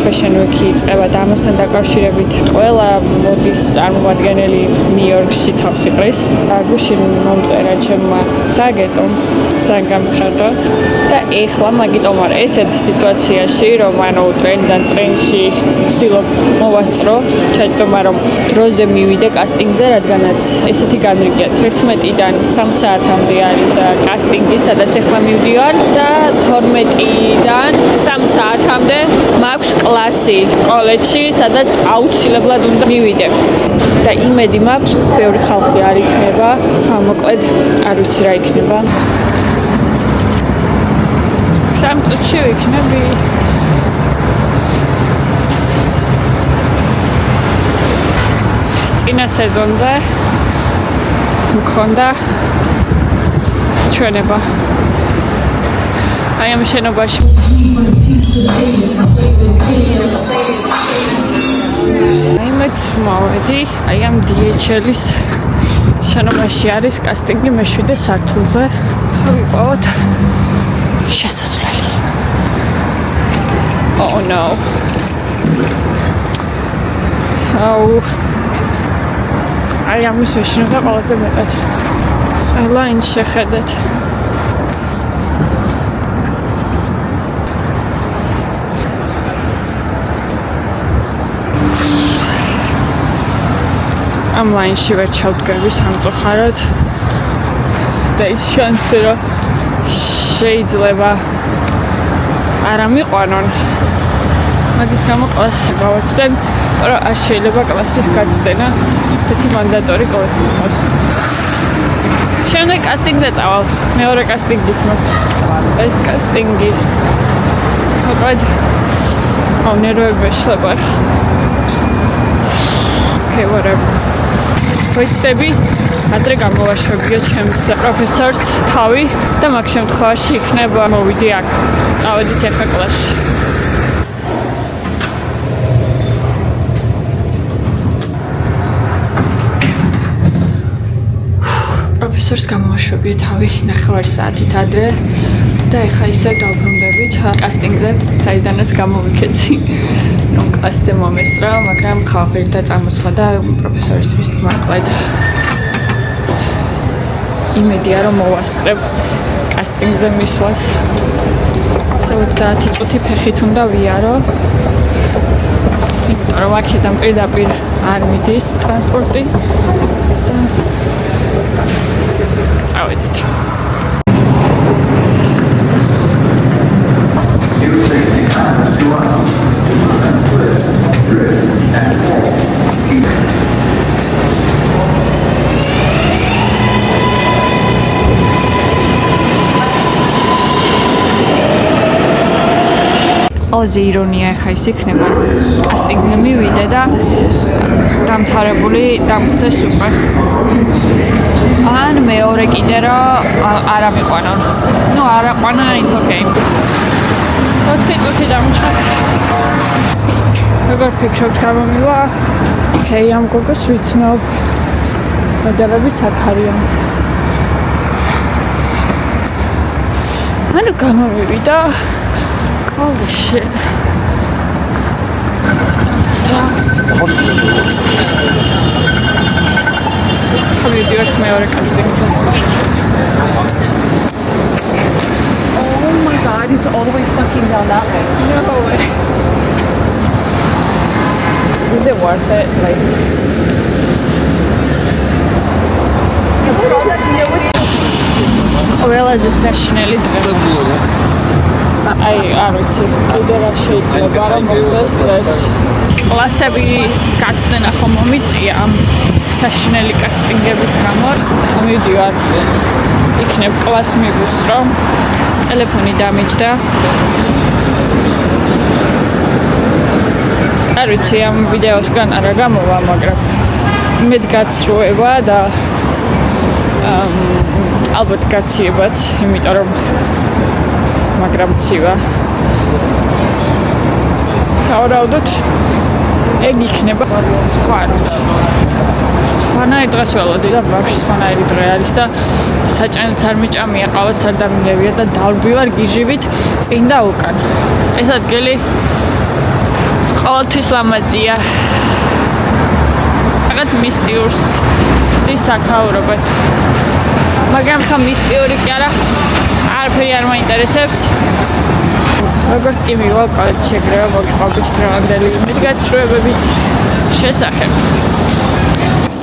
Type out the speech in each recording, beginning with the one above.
Fashion Week-ი იწყება და ამასთან დაკავშირებით ყველა მოდის წარმომადგენელი ნიუ-იორკში თავს იყრის. გუშინ მომწერა ჩემმა სააგენტომ ძალიან გამიხარდა და ეხლა მაგიტომ არა ესეთი სიტუაციაში რომ ტრენდიდან ტრენდში ვცდილობ მოვასწრო ჩაჯდომა რომ დროზე მივიდე კასტინგზე რადგანაც ესეთი განრიგია 11-დან 3 საათამდე არის კასტინგი სადაც ეხლა მივდივარ და 12-დან 3 საათამდე მაქვს კლასი კოლეჯში სადაც აუცილებლად უნდა მივიდე და იმედი მაქვს ბევრი ხალხი არ იქნება მოკლედ არ ვიცი რა იქნება 3 წუთში ვიქნები წინა სეზონზე მქონდა ჩვენება აი ამ შენობაში მეც მოვედი აი ამ DHL-ის შენობაში არის კასტინგი მე-7 სართულზე ვიყავთ შესასვლელი Oh no აი ამის შეშინდა ყველაზე მეტად ლაინ შეხედეთ ამ ლაინში ვერ ჩავდგები სამწუხაროდ და ის შანსი რომ შეიძლება არ ამიყვანონ მაგის გამო კლასი გავაცდენ რომ არ შეიძლება კლასის გაცდენა ესეთი მანდატორი კლასი იყოს შემდეგ კასტინგზე წავალ მეორე კასტინგიც მაქვს ეს კასტინგი მოკლედ ნერვები შეშლება okay whatever ვეცდები ადრე გამოვაშვებიო ჩემს პროფესორს თავი და მაგ შემთხვევაში იქნება მოვიდი აქ წავედით ახლა კლასში პროფესორს გამოვაშვებიო თავი 9 საათით ადრე და ახლა ისევ დავბრუნდებით კასტინგზე საიდანაც გამოვიქეცი რომ კლასზე მომესწრა მაგრამ ხალხი და წამოცხა და პროფესორისთვის მოკლედ იმედია რომ მოვასწრებ კასტინგზე მისვლას 30 წუთი ფეხით უნდა ვიარო იმიტომ რომ აქედან პირდაპირ არ მიდის ტრანსპორტი წავედით ყველაზე ირონია ხა ის იქნება კასტინგზე მივიდე და დამთავრებული დამხდეს უკვე ან მეორე კიდე რომ არ ამიყვანონ ნუ არ აყვანა it's okay 4 წუთი დამჭა როგორ ფიქრობთ გამომივა okay ამ გოგოს ვიცნობ მოდელებიც აქ არიან ანუ გამომივიდა Holy shit. How do you do it მეორე კასტინგზე? Oh my god, it's all the way fucking down that way. No way. Is it worth it? Like ყველაზე საშინელი დღე. აი არ ვიცი კიდე რა შეიძლება რომ მოხდეს ეს კლასების გაცდენა ხომ მომიწია ამ საშინელი კასტინგების გამო მივდივარ იქნებ კლას მივუსწრო ტელეფონი დამიჯდა არ ვიცი ამ ვიდეოსგან არა გამოვა მაგრამ იმედ გაცრუება და ალბათ გაციებაც იმიტომ რომ მაგრამ ცივა თავრაუდოთ ეგ იქნება სხვა არ ვიცი სხვანაირ დღეს ველოდი და ბავშვი სხვანაირი დღე არის და საჭანიც არ მიჭამია ყავაც არ დამინებია და დავბივარ გიჟივით წინ და უკან ეს ადგილი ყოველთვის ლამაზია. რაღაც მისტიურს ის საქაურობაც. მაგრამ ხა მისტიური კი არა, არაფერი არ მაინტერესებს. როგორც კი მივალ კოლეჯში ეგრევე მოგიყვებით დღევანდელი მიდგაცრუებების შესახებ.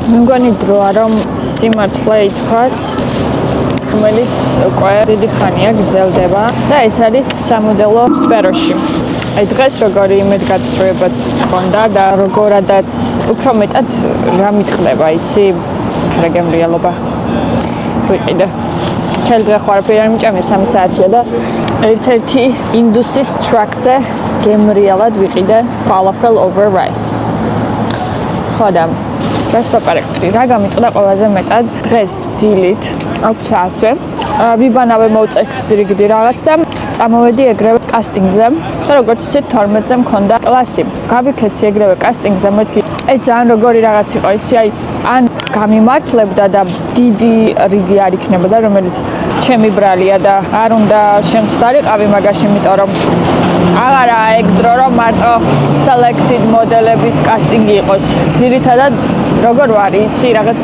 მე მგონი დროა რომ სიმართლე ითქვას, რომელიც უკვე დიდი ხანია გრძელდება და ეს არის სამოდელო სფეროში. აი დღეს როგორი იმედგაცრუებაც მქონდა და როგორადაც უფრო მეტად რა მიტყდება, იცი? რეგემრიალობა. ვიყიდე. თელ დღე ხო არაფერი არ მიჭამე 3 საათია და ერთ-ერთი ინდუსის ტრაქზე გემრიალად ვიყიდე falafel over rice. ხოდა რას ვაპარაკდი? რა გამიტყდა ყველაზე მეტად დღეს დილით 10 საათზე. ვიბანავე მოვწექს რიგდი რაღაც და წამოვედი ეგრევე კასტინგზე და როგორც იცით 12-ზე მქონდა კლასი. გავიქეცი ეგრევე კასტინგზე მეთქი. ეს ძალიან როგორი რაღაც იყო, იცი, აი ან გამიმართლებდა და დიდი რიგი არ იქნებოდა, რომელიც ჩემი ბრალია და არ უნდა შემწდარიყავი მაგაში, იმიტომ რომ აღარა ეგ დრო რომ მარტო selected მოდელების კასტინგი იყოს. ძირითადად როგორ ვარ, იცი, რაღაც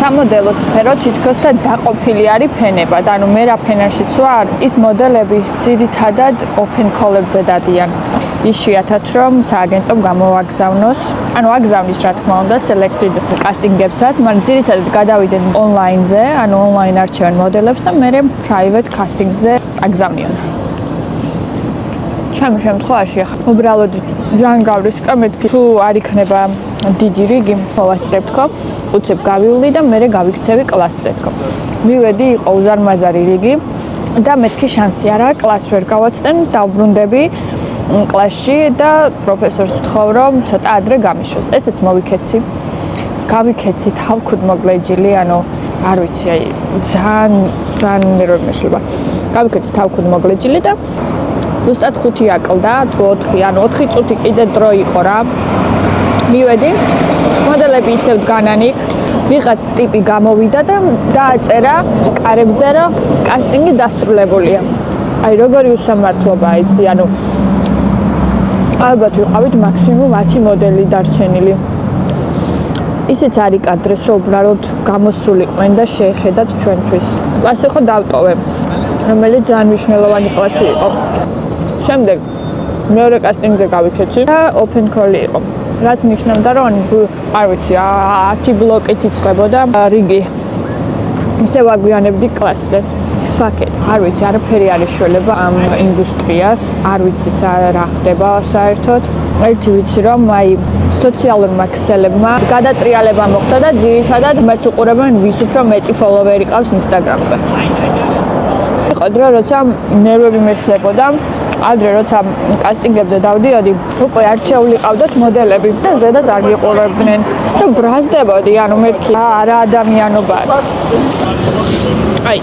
სამოდელო სფერო თითქოს და დაყოფილი არის ფენებად. ანუ მე რა ფენაშიც ვარ, ის მოდელები ძირითადად open call-ებზე დადიან. იშვიათად რომ სააგენტომ გამოვაგზავნოს, ანუ აგზავნის რა თქმა უნდა selected კასტინგებსაც, მაგრამ ძირითადად გადავიდნენ online-ზე, ანუ online არჩევენ მოდელებს და მე private casting-ზე აგზავნიან. ჩემ შემთხვევაში ახლა უბრალოდ ძალიან გავრისკა, მეთქი თუ არ იქნება დიდი რიგი, მოვასწრებ თქო, უცებ გავივლი და მე გავიქცევი კლასზე თქო. მივედი, იყო უზარმაზარი რიგი და მეთქი შანსი არა, კლასს ვერ გავაცდენ, დავბრუნდები კლასში და პროფესორს ვთხოვ რომ ცოტა ადრე გამიშვეს. ესეც მოვიქეცი. გავიქეცი თავქუდმოგლეჯილი, ანუ არ ვიცი, აი ძალიან ნერვები მეშლება. გავიქეცი თავქუდმოგლეჯილი და ზუსტად 5 აკლდა, თუ 4, ანუ 4 წუთი კიდე დრო იყო რა. მივედი, მოდელები ისევ დგანან იქ, ვიღაც ტიპი გამოვიდა და დააწერა კარებზე, რომ კასტინგი დასრულებულია. აი როგორი უსამართლობაა, იცი, ანუ ალბათ ვიყავით მაქსიმუმ 10 მოდელი დარჩენილი. ისიც არ იკადრეს, რომ უბრალოდ გამოსულიყვნენ და შეეხედათ ჩვენთვის. კლასი ხო დავტოვე, რომელიც ძალიან მნიშვნელოვანი კლასი იყო. შემდეგ მეორე კასტინგზე გავიქეცი და open call იყო. რაც ნიშნავდა, რომ არ ვიცი, 10 ბლოკით იწყებოდა რიგი. ისე ვაგვიანებდი კლასზე. Fuck-it. არ ვიცი, არაფერი არ ეშველება ამ ინდუსტრიას, არ ვიცი რა ხდება საერთოდ. ერთი ვიცი რომ აი სოციალურმა ქსელებმა გადატრიალება მოხდა და ძირითადად მას უყურებენ ვის უფრო მეტი ფოლოვერი ყავს Instagram-ზე. იყო დრო, როცა ნერვები მეშლებოდა, ადრე როცა კასტინგებზე დავდიოდი, უკვე არჩეული ყავდათ მოდელები და ზედაც არ გიყურებდნენ და ბრაზდებოდი, ანუ მეთქი რა ადამიანობაა. აი,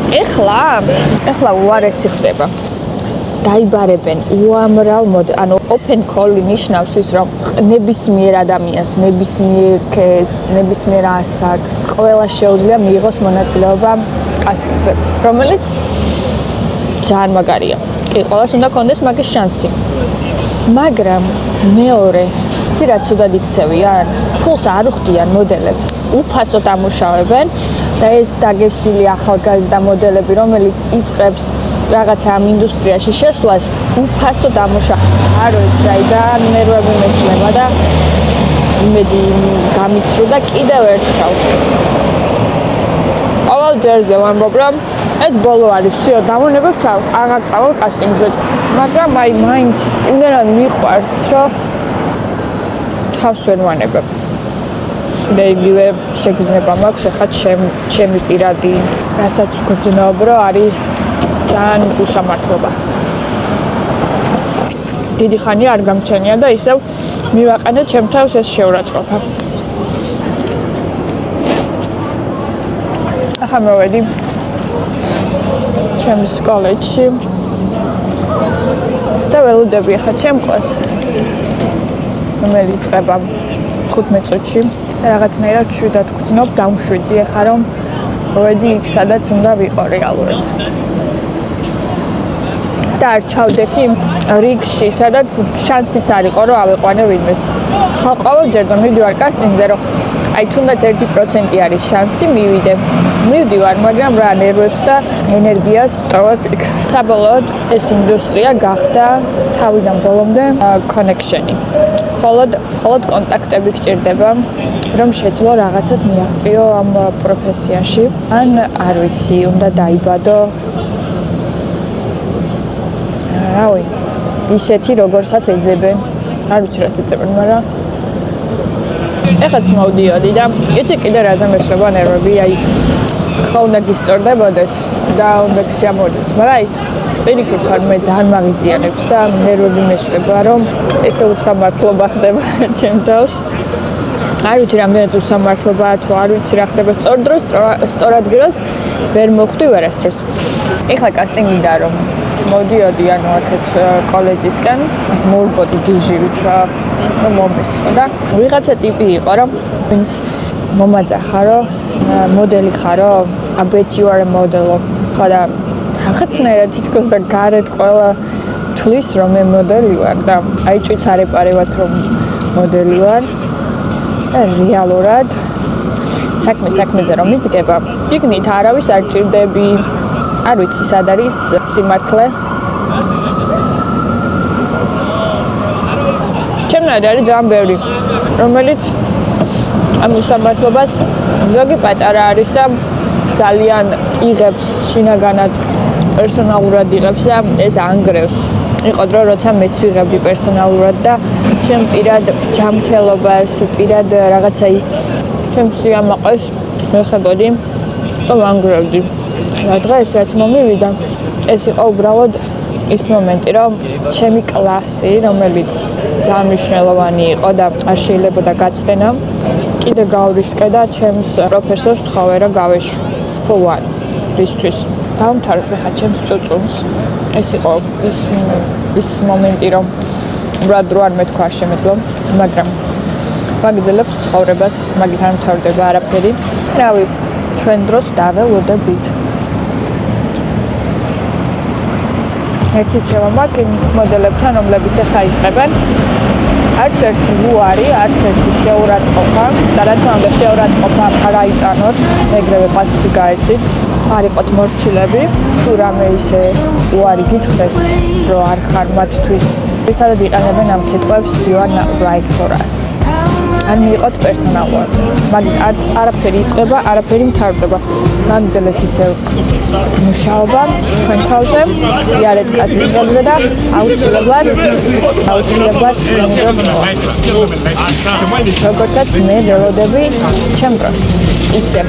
ეხლა უარესი ხდება. დაიბარებენ უამრავ ანუ open call-ი ნიშნავს ის, რომ ნებისმიერ ადამიანს, ნებისმიერ კეს, ნებისმიერ ასაკს, ყველა შეუძლია მიიღოს მონაწილეობა კასტინგზე, რომელიც ძალიან მაგარია. კი, ყველას უნდა კონდეს მაგის შანსი. მაგრამ მეორე ცირად ცუდად იქცევიან, ფულს არ უხდიან მოდელებს, უფასოდ ამუშავებენ და ეს დაგეშილი ახალგაზრდა მოდელები, რომელიც იწყებს რაღაცა ამ ინდუსტრიაში შესვლას, უფასოდ ამუშავებენ. არ ვიცი, აი ძალიან ნერვები მეშლება და იმედი გამიცრუდა კიდევ ერთხელ. ყოველ ჯერზე ვამბობ, რომ ეს ბოლო არის, всё, დავუნებებთ, აღარ წავალ კასტინგზე. მაგრამ აი მაინც იმდენად მიყვარს, რომ თავს ვერ ვანებებ. და იგივე შეგრძნება მაქვს ახლა ჩემი პირადი, რასაც გძნობ, რომ არის ძალიან უსამართლობა. დიდი ხანი არ გამჩენია და ისევ მივაყენე ჩემ თავს ეს შეურაცხყოფა. ახლა მოვედი ჩემს კოლეჯში და ველოდები ახლა ჩემ კლასს, რომელიც იწყება 15 წუთში და რაღაცნაირად შვიდად გძნობ, დამშვიდი ახლა რომ მოვედი იქ, სადაც უნდა ვიყო რეალურად. და არ ჩავდექი რიგში, სადაც შანსიც არ იყო, რომ ავეყვანე ვინმეს. ხო, ყოველჯერ რომ მივდივარ კასტინგზე, რომ აი თუნდაც 1% არის შანსი მივიდე. მივდივარ, მაგრამ რა ნერვებს და ენერგიას ტოვებ იქ. საბოლოოდ ეს ინდუსტრია გახდა თავიდან ბოლომდე კონექშენი. მხოლოდ კონტაქტები გჭირდება, რომ შეძლო რაღაცას მიაღწიო ამ პროფესიაში. ან არ ვიცი, უნდა დაიბადო რავი, ისეთი როგორცაც ეძებენ. არ ვიცი რას ეძებენ, მაგრამ ეხაც მოვდიოდი და იცი კიდე რაზე მეშლება ნერვები, აი ხა უნდა გისწორდებოდეს და უნდა გსიამოვნებდეს, მაგრამ აი პირიქით ვარ მე ძალიან მაგიზიანებს და ნერვები მეშლება, რომ ესე უსამართლობა ხდება ჩემ თავს. არ ვიცი რამდენად უსამართლობაა თუ არ ვიცი რა ხდება სწორ დროს, სწორ ადგილას ვერ მოხვდი ვერასდროს. ეხლა კასტინგიდან რომ მოდიოდი ანუ აქეთ კოლეჯისკენ, ეს მოვიბოდი გიჟივით რა და მომესვა და ვიღაცა ტიპი იყო რომ ვინც მომაძახარო, მოდელი ხარო, I bet you are a model. ხა და რაღაცნაირად თითქოს და გარეთ ყველა თulis რომ მე მოდელი ვარ და აი ჭვიც არ ეპარებათ რომ მოდელი ვარ. და რეალურად საქმეზე რომ მიდგება, გიგნით არავის არ ჭირდები. არ ვიცი სად არის სიმართლე. ჩემნაირ არის ძალიან ბევრი, რომელიც ამ უსამართლობას ზოგი პატარა არის და ძალიან იღებს შინაგანად, პერსონალურად იღებს და ეს ანგრევს. იყო დრო, როცა მეც ვიღებდი პერსონალურად და ჩემ პირად ჯანმრთელობას, პირად რაღაცაი ჩემს სიამაყეს მეხებოდი და ვანგრევდი. და დღეს რაც მომივიდა, ეს იყო უბრალოდ ის მომენტი, რომ ჩემი კლასი, რომელიც ძალიან მნიშვნელოვანი იყო და არ შეიძლებოდა გაცდენა, კიდე გავრისკე და ჩემს პროფესორს ვთხოვე რა გავეშვი. For what? This დავამთავრებ ხა ჩემს წუწუნს. ეს იყო ის მომენტი, რომ უბრალოდ რო არ მეთქვა არ შემეძლო, მაგრამ ვაგრძელებთ ცხოვრებას, მაგით არ მთავრდება არაფერი. რავი, ჩვენ დროს დაველოდებით. ერთი ჩემო მაგინ მოდელებთან, რომლებიც ახლა იწყებენ, არც ერთი უარი, არც ერთი შეურაცხყოფა და რა თქმა უნდა შეურაცხყოფა არ აიტანოთ, ეგრევე პასუხი გაეცით, არ იყოთ მორჩილები, თუ რამე ისე უარი გითხრეს, რომ არ ხარ მათთვის. ერთადერთი იყენებენ ამ სიტყვებს you are not right for us. ან მიიღოთ პერსონალურად. მაგით არაფერი იწყება, არაფერი მთავრდება. მაგძელეთ ისევ მუშაობა თქვენ თავზე, იარეთ კასტინგებზე და აუცილებლად როგორცაც მე ველოდები ჩემ დროს. ისე.